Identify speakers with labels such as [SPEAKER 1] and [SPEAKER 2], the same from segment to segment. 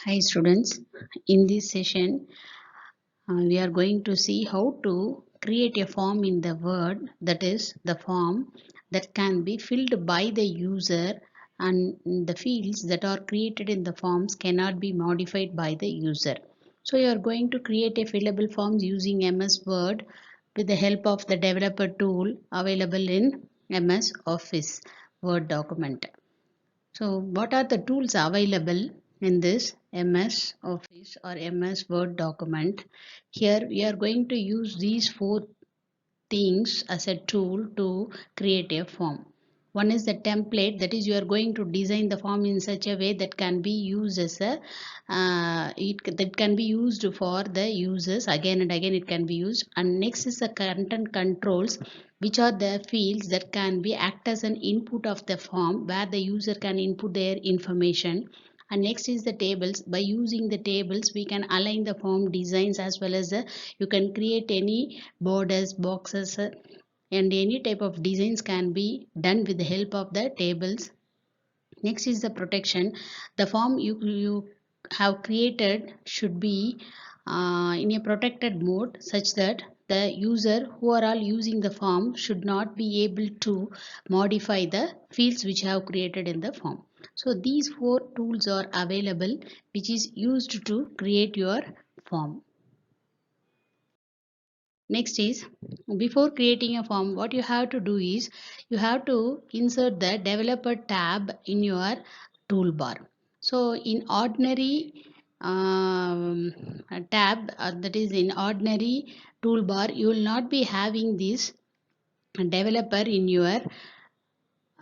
[SPEAKER 1] Hi students, in this session we are going to see how to create a form in the Word, that is the form that can be filled by the user, and the fields that are created in the forms cannot be modified by the user. So you are going to create a fillable forms using MS Word with the help of the developer tool available in MS Office Word document. So what are the tools available in this MS Office or MS Word document? Here we are going to use these four things as a tool to create a form. One is the template, that is you are going to design the form in such a way that can be used as a that can be used for the users again and again it can be used. And next is the content controls, which are the fields that can be act as an input of the form where the user can input their information. And next is the tables. By using the tables we can align the form designs as well as you can create any borders, boxes, and any type of designs can be done with the help of the tables. Next is the protection. The form you have created should be in a protected mode such that the user who are all using the form should not be able to modify the fields which have created in the form. So these four tools are available which is used to create your form. Next is, before creating a form, what you have to do is you have to insert the developer tab in your toolbar. So in ordinary tab, that is in ordinary toolbar, you will not be having this developer in your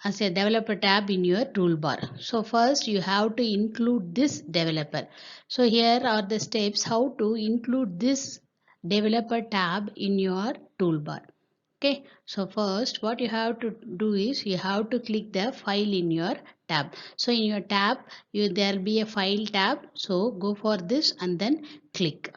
[SPEAKER 1] as a developer tab in your toolbar. So first you have to include this developer. So here are the steps how to include this developer tab in your toolbar. Okay, so first what you have to do is you have to click the file in your tab. So in your tab there will be a file tab, so go for this and then click.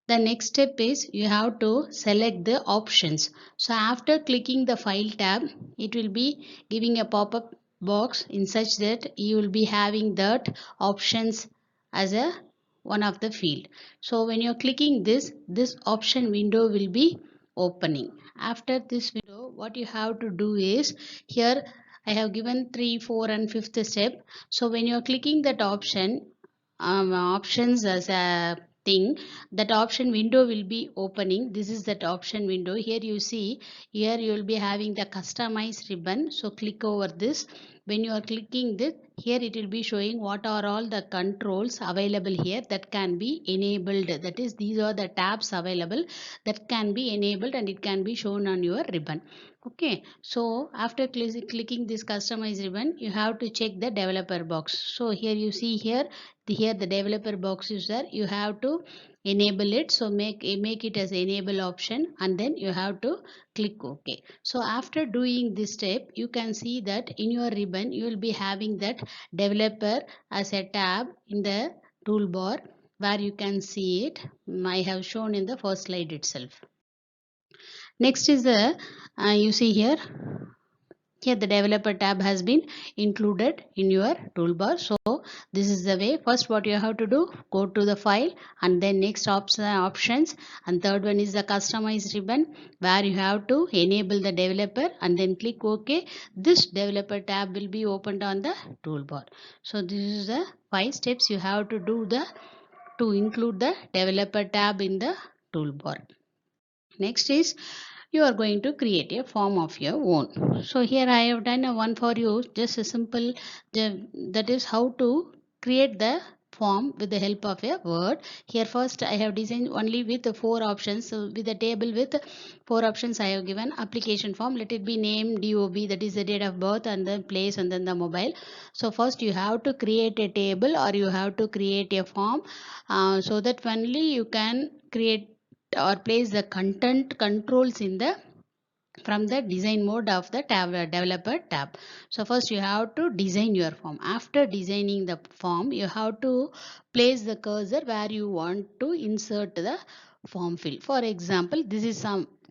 [SPEAKER 1] The next step is you have to select the options. So after clicking the file tab, it will be giving a pop-up box in such that you will be having that options as a one of the field. So when you're clicking this option window will be opening. After this window, what you have to do is here I have given 3, 4 and 5th step. So when you're clicking that options as a thing, that option window will be opening. This is that option window. Here you see, here you will be having the customize ribbon. So click over this. When you are clicking this, here it will be showing what are all the controls available here that can be enabled. That is, these are the tabs available that can be enabled and it can be shown on your ribbon. Okay, so after clicking this customize ribbon, you have to check the developer box. So here you see here the developer box is there. You have to enable it. So make it as enable option and then you have to click OK. So after doing this step, you can see that in your ribbon you will be having that developer as a tab in the toolbar where you can see it. I have shown in the first slide itself. Next is the you see here the developer tab has been included in your toolbar. So this is the way. First what you have to do, go to the file and then next options, and third one is the customize ribbon where you have to enable the developer and then click OK. This developer tab will be opened on the toolbar. So this is the 5 steps you have to do to include the developer tab in the toolbar. Next is you are going to create a form of your own. So here I have done a one for you, just a simple, that is how to create the form with the help of a word. Here first I have designed only with the 4 options. So with the table with 4 options I have given application form. Let it be name, DOB, that is the date of birth, and then place, and then the mobile. So first you have to create a table or you have to create a form so that only you can create or place the content controls in the from the design mode of the developer tab. So first you have to design your form. After designing the form, you have to place the cursor where you want to insert the form field. For example, this is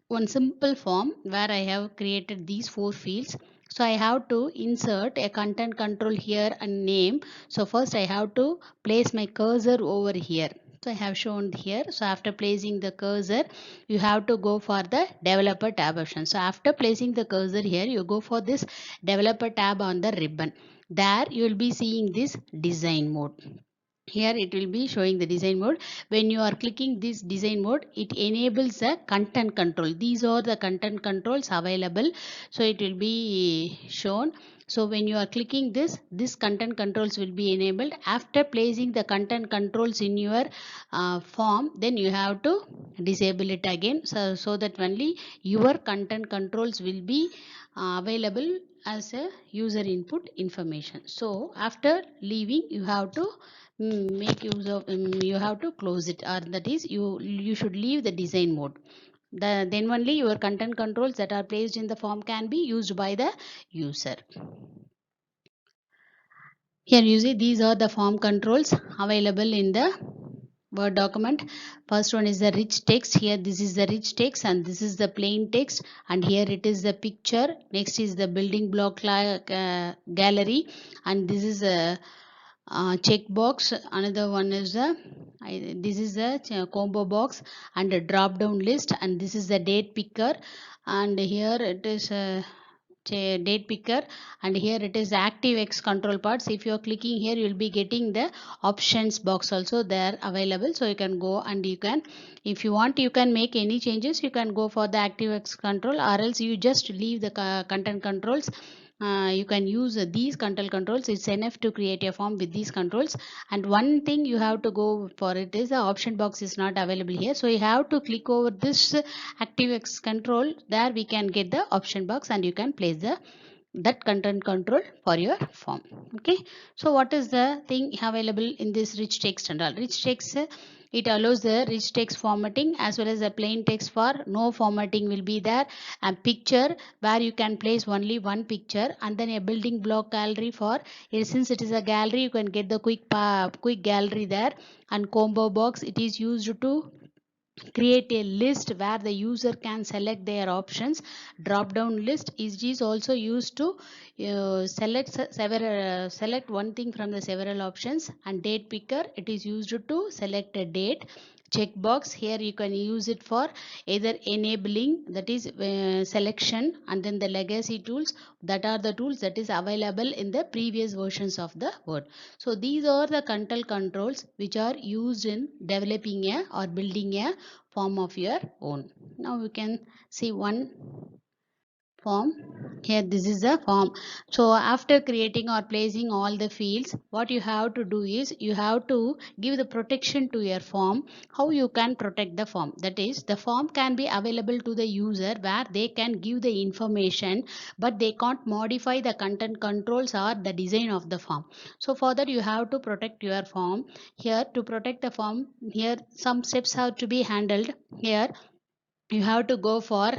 [SPEAKER 1] one simple form where I have created these 4 fields. So I have to insert a content control here and name. So first I have to place my cursor over here. So I have shown here. So after placing the cursor, you have to go for the developer tab option. So after placing the cursor here, you go for this developer tab on the ribbon. There you will be seeing this design mode. Here it will be showing the design mode. When you are clicking this design mode, it enables a content control. These are the content controls available. So it will be shown. So when you are clicking this content controls will be enabled. After placing the content controls in your form, then you have to disable it again, so that only your content controls will be available as a user input information. So after leaving, you have to make use of you have to close it, or that is you should leave the design mode. Then only your content controls that are placed in the form can be used by the user. Here you see these are the form controls available in the Word document. First one is the rich text. Here this is the rich text and this is the plain text, and here it is the picture. Next is the building block gallery, and this is a checkbox. Another one is the this is the combo box and a drop down list, and this is the date picker, and here it is date picker, and here it is ActiveX control parts. If you are clicking here, you will be getting the options box also there available. So you can go and you can, if you want, you can make any changes. You can go for the ActiveX control, or else you just leave the content controls. You can use these control controls. It's enough to create a form with these controls. And one thing you have to go for it is the option box is not available here, so you have to click over this ActiveX control. There we can get the option box and you can place the that content control for your form. Okay, so what is the thing available in this rich text and all? Rich text, it allows the rich text formatting as well as the plain text for no formatting will be there, and picture where you can place only one picture, and then a building block gallery for since it is a gallery, you can get the quick gallery there, and combo box, it is used to create a list where the user can select their options. Drop down list is also used to select one thing from the several options. And date picker, it is used to select a date. Checkbox, here you can use it for either enabling, that is selection, and then the legacy tools, that are the tools that is available in the previous versions of the Word. So these are the control controls which are used in developing a or building a form of your own. Now we can see one form. Here this is a form. So after creating or placing all the fields, what you have to do is you have to give the protection to your form. How you can protect the form? That is, the form can be available to the user where they can give the information, but they can't modify the content controls or the design of the form. So for that you have to protect your form. Here, to protect the form, here some steps have to be handled. Here you have to go for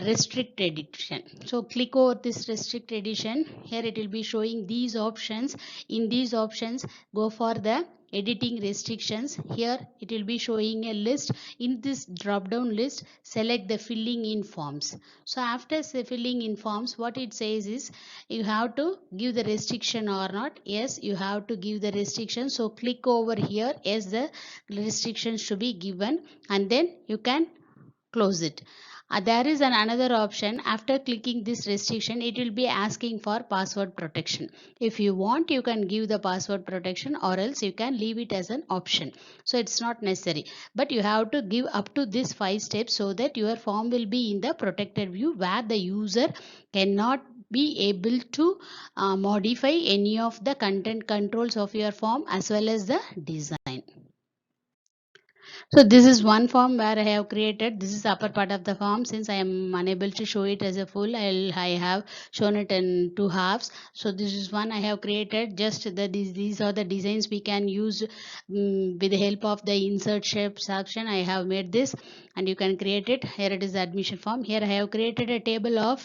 [SPEAKER 1] restrict edition. So click over this restrict edition. Here it will be showing these options. In these options, go for the editing restrictions. Here it will be showing a list. In this drop down list, select the filling in forms. So after filling in forms, what it says is you have to give the restriction or not. Yes, you have to give the restriction. So click over here. Yes, the restrictions should be given, and then you can close it. There is another option. After clicking this restriction, it will be asking for password protection. If you want, you can give the password protection, or else you can leave it as an option. So it's not necessary, but you have to give up to this 5 steps so that your form will be in the protected view where the user cannot be able to modify any of the content controls of your form as well as the design. So this is one form where I have created. This is the upper part of the form. Since I am unable to show it as a full, I have shown it in two halves. So this is one I have created. Just these are the designs we can use with the help of the insert shape section. I have made this, and you can create it. Here it is the admission form. Here I have created a table of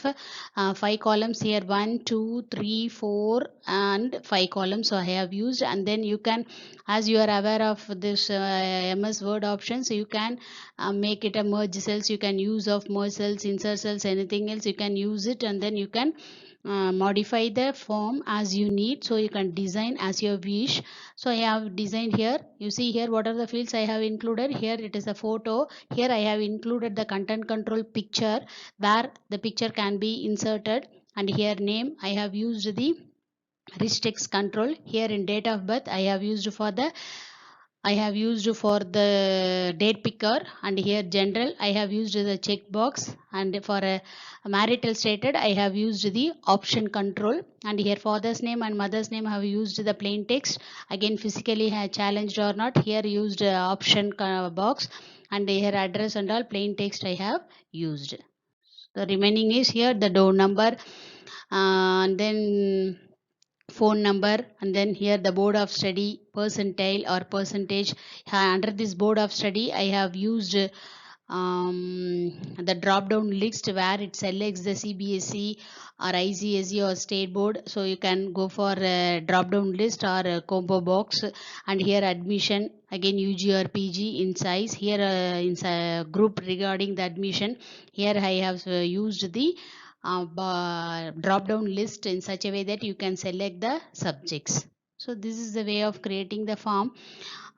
[SPEAKER 1] 5 columns. Here 1, 2, 3, 4, and 5 columns. So I have used, and then you can, as you are aware of this MS Word options. So you can make it a merge cells, you can use of merge cells, insert cells, anything else you can use it, and then you can modify the form as you need. So you can design as you wish. So I have designed here, you see here what are the fields I have included. Here it is a photo. Here I have included the content control picture, where the picture can be inserted. And here name I have used the rich text control. Here in date of birth I have used for the date picker. And here general I have used the checkbox. And for a marital stated I have used the option control. And here father's name and mother's name have used the plain text. Again physically challenged or not, here used option box. And here address and all plain text I have used. The remaining is here the door number, and then phone number, and then here the board of study, percentile or percentage. Under this board of study I have used the drop down list where it selects the CBSE or ICSE or state board. So you can go for a drop down list or a combo box. And here admission, again UG or PG in size. Here in group regarding the admission, here I have used the drop down list in such a way that you can select the subjects. So this is the way of creating the form.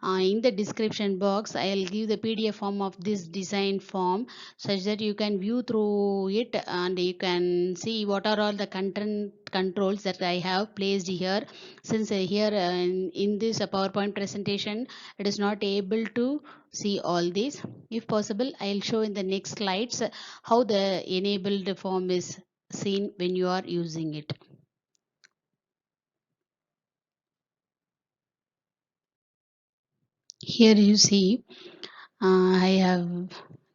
[SPEAKER 1] In the description box I'll give the PDF form of this design form, such that you can view through it and you can see what are all the content controls that I have placed here. Since here in this PowerPoint presentation it is not able to see all these. If possible I'll show in the next slides how the enabled form is seen when you are using it. Here you see I have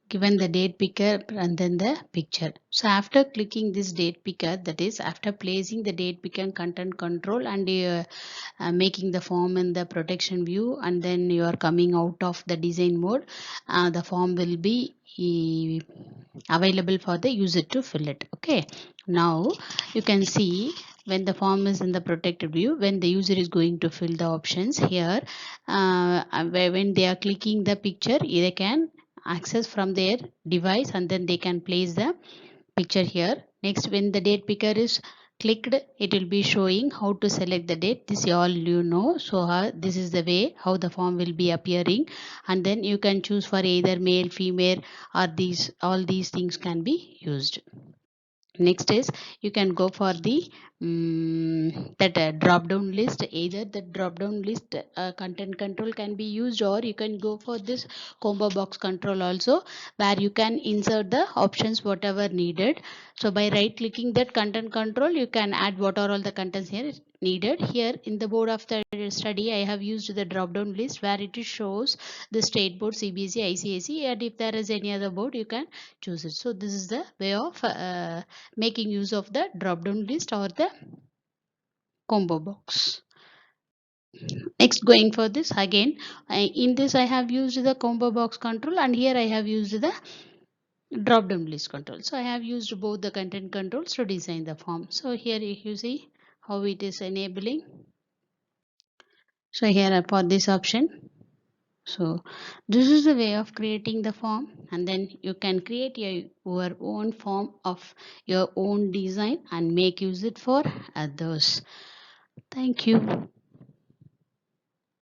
[SPEAKER 1] given the date picker and then the picture. So after clicking this date picker, that is after placing the date picker and content control, and making the form in the protection view, and then you are coming out of the design mode, the form will be available for the user to fill it. Okay, now you can see when the form is in the protected view, when the user is going to fill the options here, when they are clicking the picture, they can access from their device and then they can place the picture here. Next, when the date picker is clicked, it will be showing how to select the date. This all you know. So this is the way how the form will be appearing, and then you can choose for either male, female, or these all these things can be used. Next is you can go for the that drop down list. Either the drop down list content control can be used, or you can go for this combo box control also, where you can insert the options whatever needed. So by right clicking that content control, you can add what are all the contents here needed. Here in the board of the study I have used the drop down list where it shows the state board, CBSE, ICSE, and if there is any other board you can choose it. So this is the way of making use of the drop down list or the combo box. Next, going for this again, in this I have used the combo box control, and here I have used the drop down list control. So I have used both the content controls to design the form. So here you see how it is enabling. So here for this option, so this is the way of creating the form, and then you can create your own form of your own design and make use it for others. Thank you.